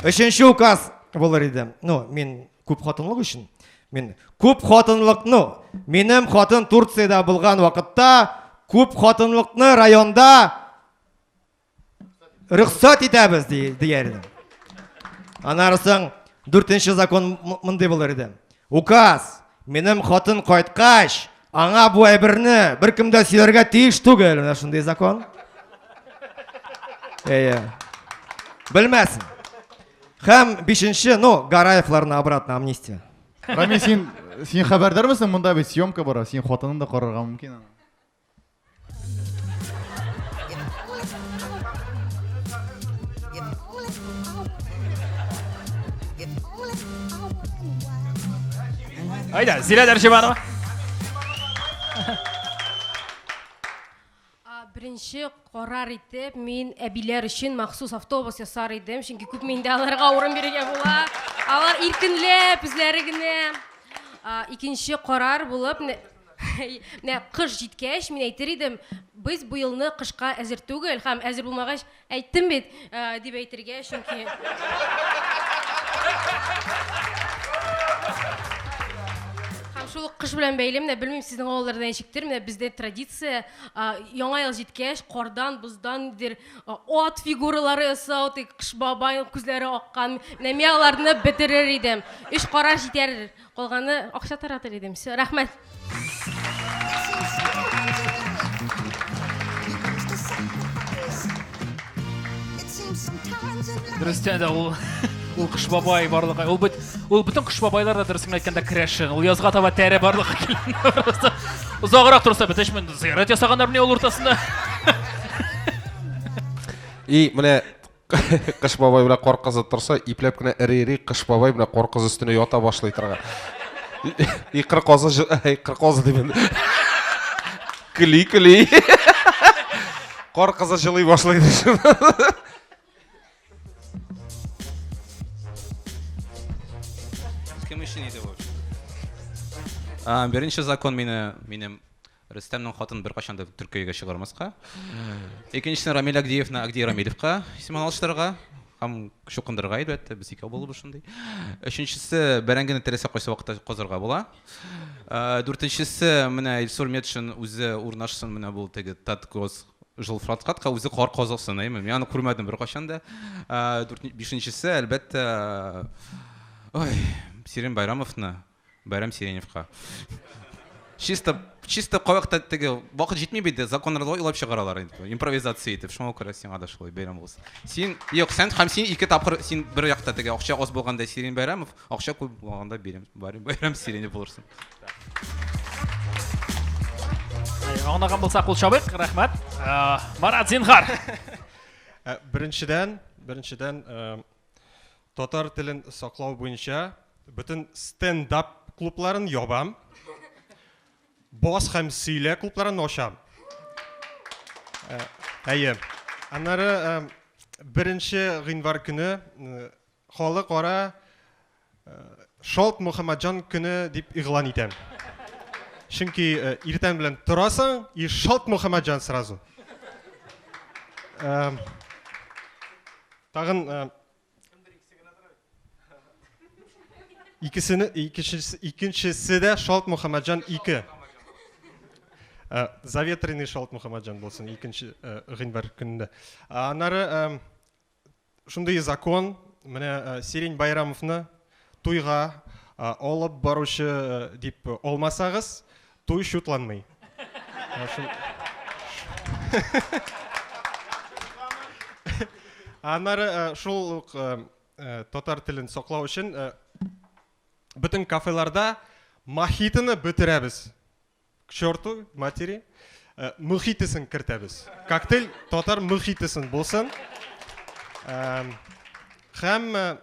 Өченче указ булыр иде. Мин күп хатынлык өчен. Мин күп хатынлыкны, минем хатын Турциядә булган вакытта күп хатынлыкны районда рөхсәт итәбез дигән идем. Анарсын 4нче закон мондый булыр иде. Указ, минем хатын кайткач, аңа бу әйберне беркем дә сөйләргә тиеш түгел. Менә шундый закон. Белмәсен. Һәм 5нче, Гараевларны обратно амнистия. Рамил, син хәбәрдар мисың, монда бит съемка бара, син хатынын да карарга мөмкин. Айда, Зилә Дәрҗиманова. Беренче карар итеп, мин әбиләр өчен махсус автобус ясар идем, чөнки күп миндә аларга урын бирергә була. Алар иркенләп үзләре генә. Икенче карар булып, менә кыш җиткәч, мин әйтер идем, без бу елны кышка әзер түгел, һәм әзер булмагач, әйттем бит, дип әйтергә, чөнки шул кыш белән бәйле, менә белмим сезнең авылларда ничектер, менә бездә традиция, яңа ел җиткәч, кардан, буздан ат фигуралары ясау, кыш бабай күзләре аккан, менә мин аларны бетерер идем. 3 карар җитәр, калганы акча таратыр идем. Рәхмәт. Дөрестән дә ул кыш бабай барлыгы. Ул бөтен кыш бабайлар да дөресен әйткәндә керәшен. Ул язга таба тәре барлыгы килгән. Узаграк турса бетешмен зиярат ясаганнар менә ул уртасында. И менә кыш бабай белән кар кызы торса, ипләп кенә эри кыш бабай белән кар кызы өстенә ята башлый торга. И кыр кызы дип. Кли. Кар кызы җылый башлый. Кем өчен иде бу? Беренче закон минем Рөстәмнең хатын беркайчан да Төркиягә чыгармаска. Икенчесе Рамил Агдиевны Агди Рамилевка исемен алыштырырга һәм шукындырырга әлбәттә, без икәү булып шундый. Өченчесе бәрәңгене теләсә кайсы вакытта казырга була. 4нчесе менә Илсур Метшин үзе урнашсын менә бу теге Таткоз жилфраткатка үзе кар казылсын, әйме. Мин аны күрмәдем беркайчан да. 5нчесе әлбәттә Сирин Байрамовны, Байрам Сиреневка. чисто қойықта теге уақыт жетмей бейді законларды ойлап шығаралар импровизация етіп шоңа көрі сен ада шылай бәйрам болсын сен жоқ сен һәм сен екі тапқыр сен бір жақта теге ақша аз болғанда Серен Байрамов ақша көп болғанда Байрам Серене болырсың Аңнаған болсақ бұл шабық, рахмат. Марат Зинхар. Біріншіден татар тілін сақлау бойынша бүтін стендап клубларын ябам. Бос һәм сөйле клубларын ашам. Әйе. Аннары бірінші ғинвар күні халық ара Шалт Мұхаммаджан күні деп иғлан етем. Чөнки иртән белән торасың, и Шалт Мұхаммаджан сразу. Тагын икенчесе дә Шалт Мұхаммаджан 2. Заветренный Шалт Мұхаммаджан болсын икенче гыйнвар көнендә. Аннары шундый закон, менә Серен Байрамовны туйга алып баручы дип алмасагыз, туй шутланмый. Аннары шул татар телен саклау өчен бүтән кафеларда мохитоны бетерәбез. К черту матери, мохитосын кертәбез. Коктейль татар мохитосын булсын. Һәм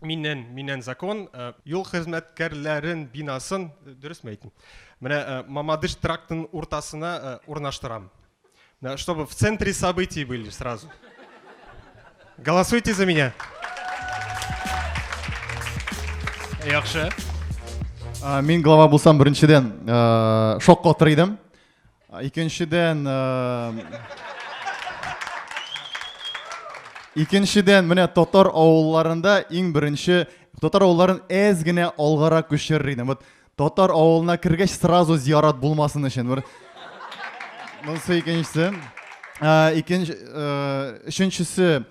миннән закон юл хезмәткәрләрен бинасын дөресме әйтим. Менә Мамадыш трактын уртасына урнаштырам. Чтобы в центре событий были сразу. Голосуйте за меня. Яхшы. Мен глава булсам беренчедән шокка утыр идем. Икенчедән менә татар авылларында иң беренче татар авылларын әз генә алгара күчерер идем. Вот татар авылына кергәч сразу зиярат булмасын өчен. Монысы икенчесе. Өченчесе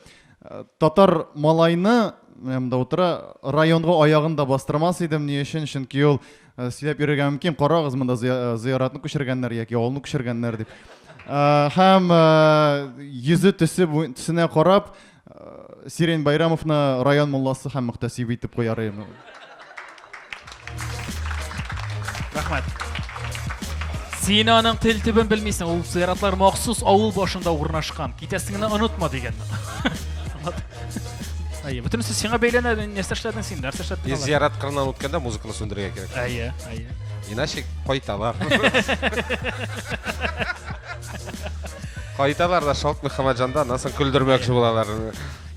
татар малайны монда утыра районга аягында бастырмас идем ни өчен? Чөнки ул сөйләп йөрергә мөмкин, карагыз монда зияратны күчергәннәр яки авылны күчергәннәр дип. Һәм йөзе төсенә карап Серен Байрамовны район мулласы һәм мөхтәсиб итеп куяр идем. Рахмат. Син аның тел төбен белмисең, ул зияратлар махсус авыл башында урнашкан. Китәсеңне онытма дигән. Әйе, бүтәнесе сиңа бәйләнә, нәрсә эшләдең син? Нәрсә эшләдең? Зиярат кырынан үткәндә музыканы сүндерергә кирәк. Әйе. Иначе кайталар. Кайталар да Шалт Мөхәммәтҗанда насын күлдермәкче булалар.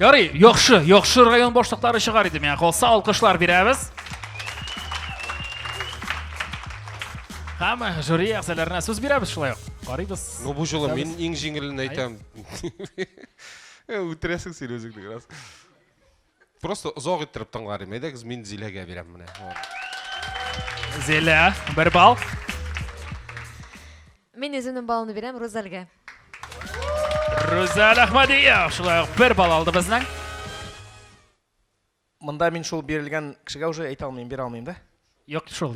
Ярый, яхшы район башлыклары чыгар иде. Мен калса алкышлар бирәбез. Һәм жюри әгъзаларына сүз бирәбез шулай ук. Карыйбыз. Ну бу жолы мин иң җиңелен әйтәм. Үтерәсең син үзеңне раз. Просто озак иттереп тыңларым. Әйдәгез мин Зиләгә бирәм менә. Зилә, бер бал. Мен үземнең балымны бирәм Розальгә. Розаль Әхмәдиев, шулай ук бер бал алды безнең. Монда мин шул бирелгән кешегә уже әйтә алмыйм, бирә алмыйм да. Юк шул.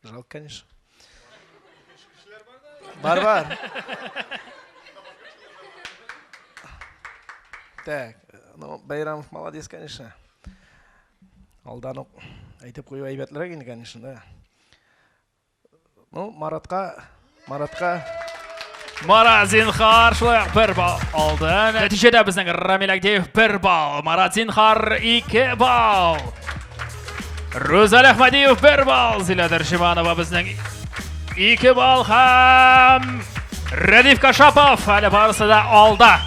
Жалко, конечно. Бар. Так, ну Байрамов молодец, конечно. Алдан әйтеп кую әйбәтләр иде, конечно, да. Ну, Маратка Марат Зинхар шулай ук бер бал алды. Нәтиҗәдә безнең Рамил Агдеев бер бал, Марат Зинхар 2 бал. Розаль Әхмәдиев бер бал, Зилә Дәрҗиманова безнең 2 бал һәм Рәдиф Кашапов әле барысы да алда.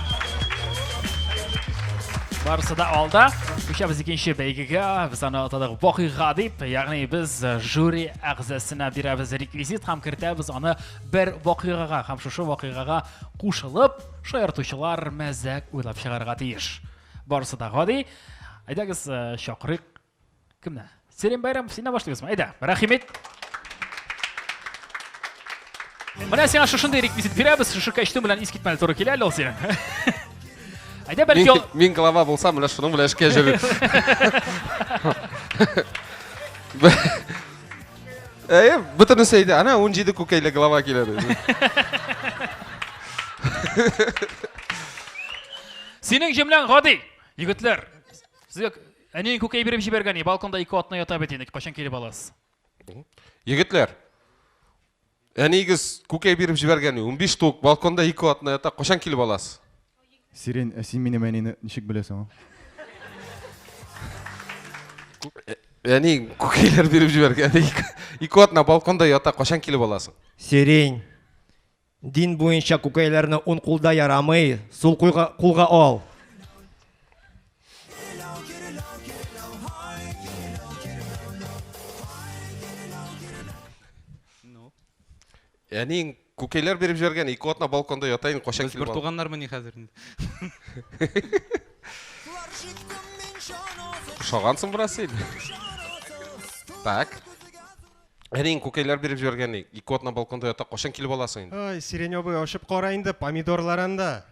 Күчәбез икенче бәйгегә, без аны атадык вакыйга дип, ягъни без жюри әгъзасына бирәбез реквизит һәм кертәбез аны бер вакыйгага һәм шушы вакыйгага кушылып, шаяртучылар мәзәк уйлап чыгарга тиеш. Барысы да гади. Әйдәгез чакырык. Кемне? Серен Байрамов, синә башлыйбызмы? Әйдә, рәхимет. Менә сиңа шушындый реквизит бирәбез, шушы костюм белән искитмәле туры килә әле ул синең. Әйдә бәлки мин глава булсам, менә шуның белән эшкә җөрим. Бүтін сейді, ана 17 көкейлі глава келеді. Сенің жемлен ғади, егітлер. Сізге әнен көкей беріп жіберген, балконда 2 атына ята бетенік, қашан келіп аласыз? Егітлер, әнегіз көкей беріп жіберген, 15 туық балконда 2 атына ята, қашан келіп аласыз? Сирен, сен менің әнені нешік білесің? Әне көкейлер беріп жіберген, 2 атына балконда ята, қашан келіп аласың? Сирень, дин бойынша көкейлеріні он қолда ярамай, сол қолға ал. Әне көкейлер беріп жіберген, 2 атына балконда ятайын, қашан келіп Бір аласың? туғандар мені қазір. Шоғансың бұра сен? Так. Әне көкейлер беріп жіберген, 2 атына балконда ята, қашан келіп аласың? Ай, Сирень обы, ашып қарайынды, помидорларында.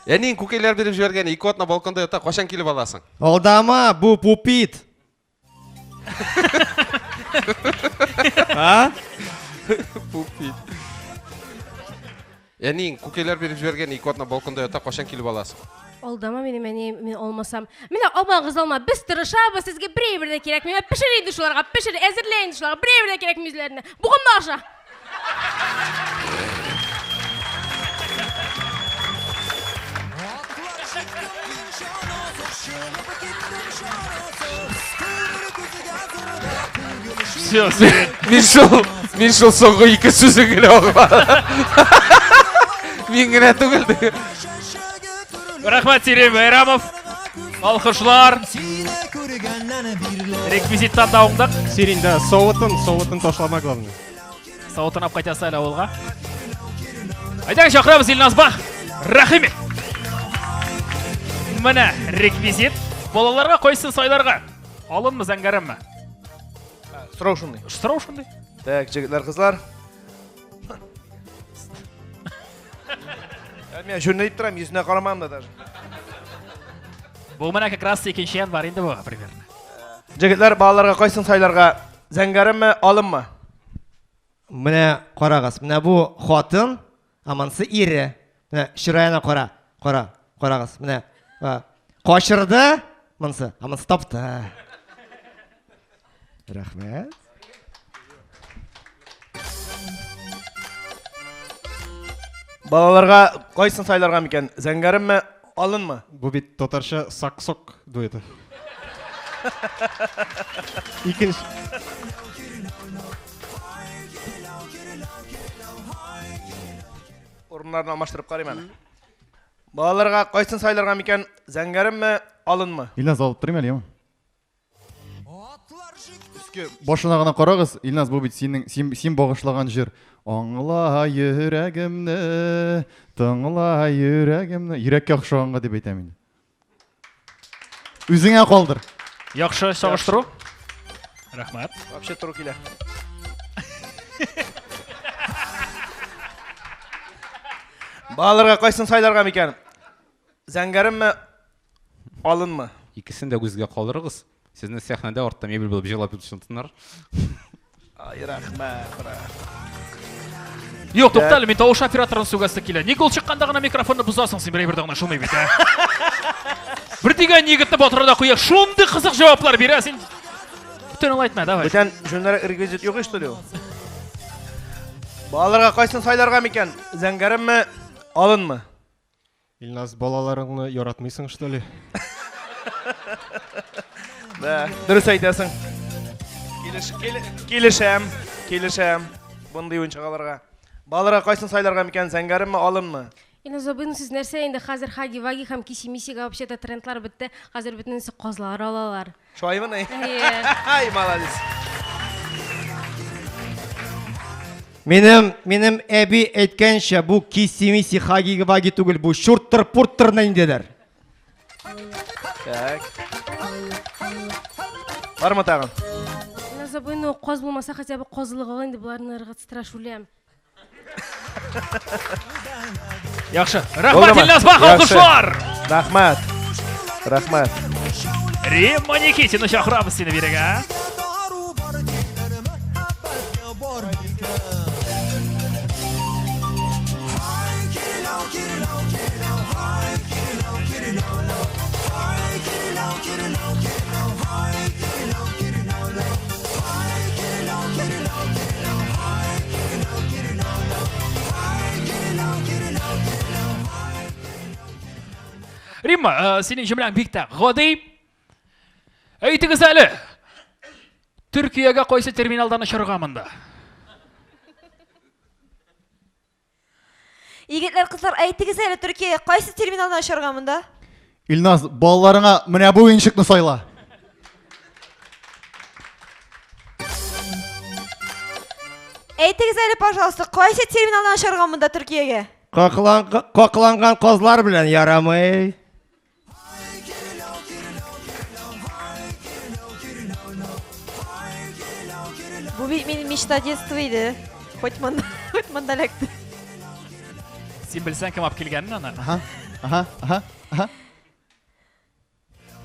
Әне көкейлер беріп жіберген, 2 атына балконда ята, қашан келіп аласың? Алдама, бұл пупит. Пупит. Әне көкейлер беріп жіберген, 2 атына балконда ята, қашан келіп аласың? Алдама мен olmasam. Мен алмағыз алма, біз тұрышабы, сізге бірей-бірде керек. Мен пішірейді шуларға, әзірлейді шуларға, бірей-бірде керек мүзілеріне. Бұғын мағыша. Мен шыл соңғы 2 сөзі келе оғымады. Мен гіне түгілді. Рахмат Сирен Байрамов, алқышылар. Реквизиттан дауыңдық. Сиреньді соуытын тошлама главный. Сауытын ап қайтасы әлі ауылға. Айдан шақырамыз Елназбақ, рахимет. Міне реквизит. Балаларға қойсын сайларға. Алынмы, зәңгәрімі? Сұрау шындай. Сұрау шындай. Так, жігітлер, қызлар. Мен жөнейіп тұрам, есіне қарамам да даже. Бұл міне как раз екінші ән бар енді бұл, примерно. Жігітлер, балаларға қойсын сайларға. Зәңгәрімі, алынмы? Міне қарағыз, міне бұл қатын, амансы ире. Міне шырайына қарағыз. Міне қашырды, мұнсы, амансы тапты. Рахмет. Балаларға қойсын сайларға мекен, зәңгәрімі, алынмы? Бұл бет татарша сақ-соқ дуеті. Екінші. Орынларын алмаштырып қарайым әні. Балаларға қойсын сайларға мекен, зәңгәрімі, алынмы? Илназ алып тұрым әлі, ема? Башына ғана қарағыз, Илназ, бұл бет сен бағышлаған жер. Аңла жүрегімні, тыңла жүрегімні. Жүрекке ұқшағанға деп айтамын. Өзіңе қалдыр. Яқшы сағыштыру. Рахмат. Вообще тұру келе. Балаларға қойсын сайларға мекен, зәңгәрімі, алынмы? Ikisini de gözge kaldırırız. Sizin sahnede orta mebel bulup jığlap yutuşunlar. Ay, рахмат. Yok, тоқтал, мен тауыш операторын сөгісті келі. Никол шыққандағына микрофонды бұзасың, сен бір-бірдағына шылмай бет, ә? Бір деген егітті батырда қойық, шунды қызық жауаплар бере, сен... Бүтін олайтма, давай. Бүтін жөнлері реквизит yok işte diyor. Балаларға қойсын сайларға мекен, зәңгәрімі, алынмы? Илназ, балаларыңны яратмайсың, что ли? Да, дұрыс айтасың. Келішем. Бұндай ойыншағаларға. Балаларға қойсын сайларға мекен, зәңгәрімі, алынмы? Илназ обыны сіз нәрсе енді қазір хаги-ваги һәм киси-мисиға вообще-то трендлар бітті. Қазір бүтінісі қозлар алалар. Шуай мыны? Ай, молодец. Менің әби әйткенше бұл киси-миси хаги-ваги түгіл, бұл шурттыр-пурттыр нәйіндедер. Так. Бар ма тағын? Илназ обыны қоз болмаса, хотя бы қозылығы олайынды бұларын ұрғыт страшулям. Яқшы. Рахмат, Илназбақ, алқышлар! Рахмат. Римма Никитина шақырамыз сені береге. Римма, сенің жымлаң бекті ғоди. Әйтіңіз әлі, Түркияға қойсы терминалдан ұшырғамында. Егетлер қызлар, әйтіңіз әлі Түркияға қойсы терминалдан ұшырғамында? Илназ, балаларыңа міне бұл ойыншықны сайла. Әйтіңіз әлі, пожалуйста, қойсы терминалдан ұшырғамында Түркияға? Қоқыланған қозлар білән ярамай. Бұл менің мечта детства еді. Хоть мандалякты. Сен білсән кім ап келгенін, ана? Аха.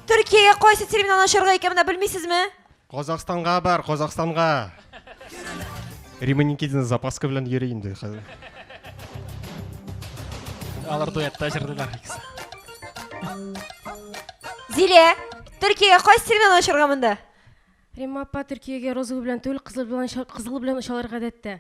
Түркияға қойсы терминалдан ұшырға екенін білмейсіз ме? Қазақстанға бар, Қазақстанға. Римма Никитина запаска білән ерейінді. Алар дуэтта жүрділер. Зиле, Түркияға қойсы терминалдан ұшырғамында? Римма апа Түркияға розығы білән түгіл, қызыл білән ұшаларға дәтті.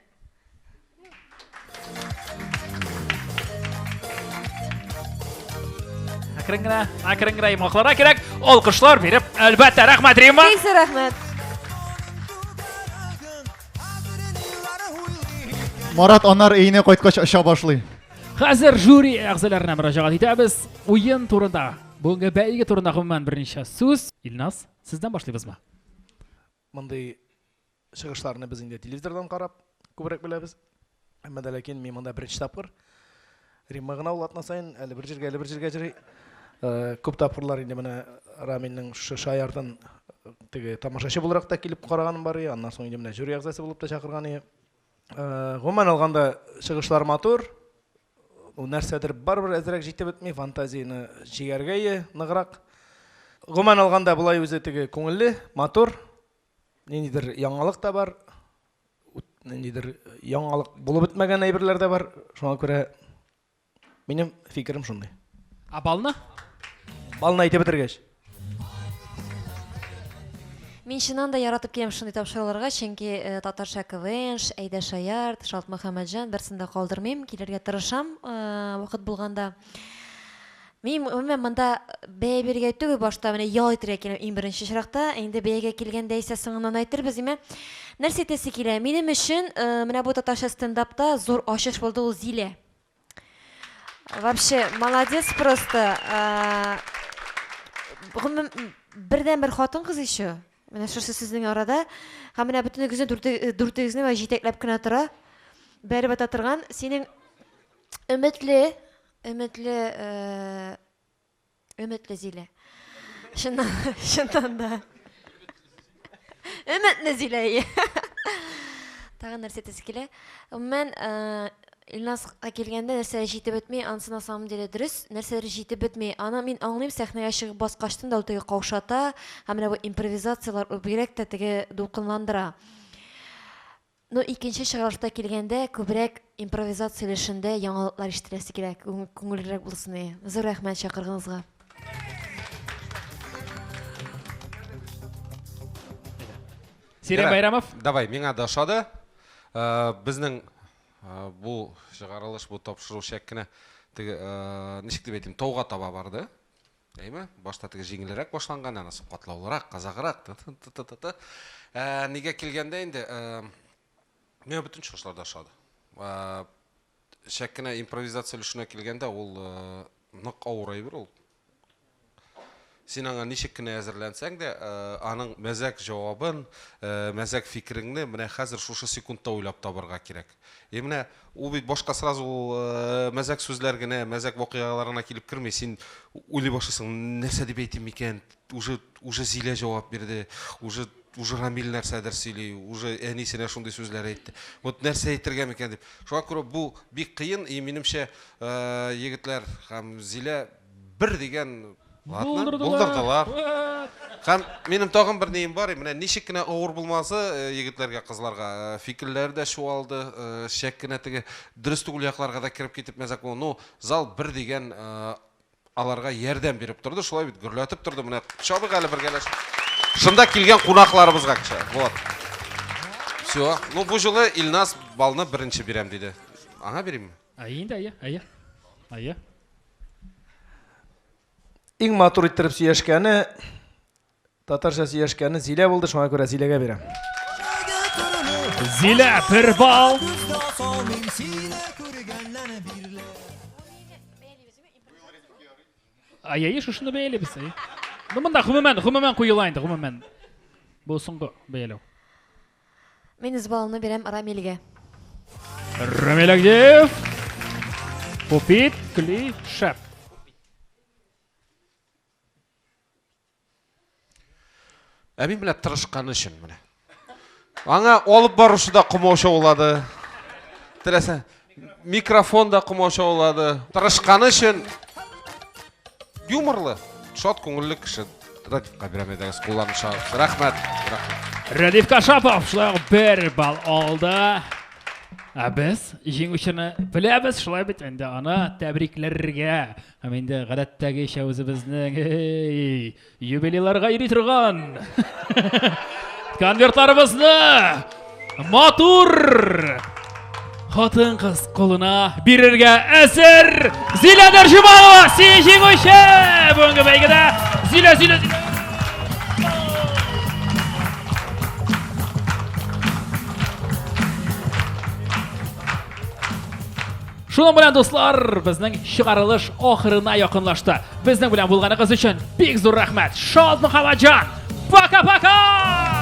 Акырыңғыра емақлара керек. Ол құшылар беріп, әлбәтті рахмет Римма. Кексі рахмет. Марат анар үйіне қойтқаш ұша башлай. Қазір жюри әғзілеріне мұражағат етеміз. Ойын турында, бүгінгі бәйге турында ғыммен бірінші сөз. Илназ, сізден башлайбыз ма? Мындай шығышларыны біз инде телевизордан қарап көбірек білеміз. Әммәді ләкен мен мында бірінші тапқыр. Риммағына олатына сайын әлі бір жерге жүрей. Көп тапқырлар инде міне Раминнің шаярдан тамашашы болырақ та келіп қарағаным бар. Аннан соң инде міне жюри әғзасы болып та шақырған. Ғыман алғанда шығышлар матур. Нәрседір бар-бір әзірек жетіп өтмей, фантазияны жегерге нығырақ. Ғыман алғанда бұлай өзі көңілі, матур. Нендейдір яңалық та бар, нендейдір яңалық болып өтмеген әйбірлер де бар. Шоңа көре менің фикірім шындай. А балны? Балны айтып бітіргеш. Мен шынан да яратып келем шындай тапшыруларға, чөнки татарша КВН, Әйдә Шаярт, Шалт Мөхәммәтҗан берсендә калдырмыйм, килергә тырышам вакыт булганда. Мен мында бәя бергә түгел башта менә ял итәргә киләм иң беренче чиракта, инде бәягә килгәндә исә соңыннан әйтербез, име. Нәрсә әйтәсе килә? Минем өчен менә бу татарча стендапта зур ачыш булды ул Зилә. Вообще молодец просто. Бердән бер хатын кыз еще. Менә шушы сезнең арада, һәм менә бөтенегезне дүртегезне ва җитәкләп кенә тора. Бәреп ата торган, синең өметле Зилә. Шуннан да. Өметле Зилә. Тагын нәрсә әйтәсе килә. Мен Илназга килгәндә нәрсә җитеп бетми, анысы на самом деле дөрес, нәрсә җитеп бетми. Аны мин аңлыйм, сәхнәгә чыгып баскачтан да ул теге каушата, һәм менә бу импровизациялар бигрәк тә теге дулкынландыра. Но икенче чыгарышта килгәндә күбрәк импровизация эшендә яңалыклар ишетеләсе кирәк, күңеллерәк булсын. Зур рәхмәт чакыргынызга. Сирен Байрамов. Давай, миңа да ошады. Безнең бұл шығарылыш, бұл тапшыру шәккіне нешік деп етім, тауға таба барды. Башта жеңілірек башланған, анасы қатлаулырақ, қазағырақ. Неге келгенде енді мен бүтін шығышларда ашады. Шәккіне импровизация үшіне келгенде ол нық ауырай бір ол. Сен аңа нешеккіне әзірләнсәң де, аның мәзәк жауабын, мәзәк фикіріңні міне қазір шушы секундта ойлап табырға керек. Еміне, ол бейт башқа сразу мәзәк сөзлергіне, мәзәк оқиғаларына келіп кірмей, сен ойлай башысың, нәрсе деп айтым екен, уже Зилә жауап берді, уже Рамил нәрсәдір сөйлей, уже әнесіне шундай сөзлер айтты. Вот нәрсе айтыргам екен деп. Шуға көрі бұл бик қиын, менімше егітлер, Зилә бір деген Булдырдылар. Һәм минем тагын бер нем бар, менә ничек кенә авыр булмасы, егетләргә, кызларга фикерләр дә шуалды, шәк кенә теге дөрес түгел якларга да кирип китеп мәзәк бу. Ну, зал бер дигән аларга ярдәм биреп торды, шулай бит гөрләтеп торды. Менә чабык әле бергәләш. Шунда килгән кунакларыбызга кичә. Вот. Всё. Ну, бу жолы Илназ балны беренче бирәм диде. Аңа бирәмме? Инде, ая. Иң матур иттереп сөйләшкәне, татарча сөйләшкәне Зилә булды, шуңа күрә Зиләгә бирәм. Зилә, бер бал. Ай, шушыны бәйлебез. Ну, монда гомумән куела инде, гомумән. Бу соңгы бәйләү. Мен үз балымны бирәм Рамилгә. Рамил Агдеев. Попит, Кли, Шәп. Мин белән тырышканы өчен менә. Аңа алып барушы да кумауша булады. Теләсә микрофон да кумауша булады. Тырышканы өчен юморлы, шат күңелле кеше. Кабирамедәгез кулланыша. Рәхмәт. Радиф Кашапов шулай бер бал алды. Без җиңүчене беләбез, шулай бит инде аны тәбрикләргә. Һәм инде гадәттәгечә үзебезнең юбилейларга йөри торган конвертларыбызны матур хатын-кыз кулына бирергә әзер Зилә Дәрҗиманова, син җиңүче бүгенге бәйгедә. Зилә. Шуның белән, дуслар, безнең чыгарылыш ахырына якынлашты. Безнең белән булганыгыз өчен бик зур рәхмәт. Шат Мөхәммәтҗан. Пока-пока!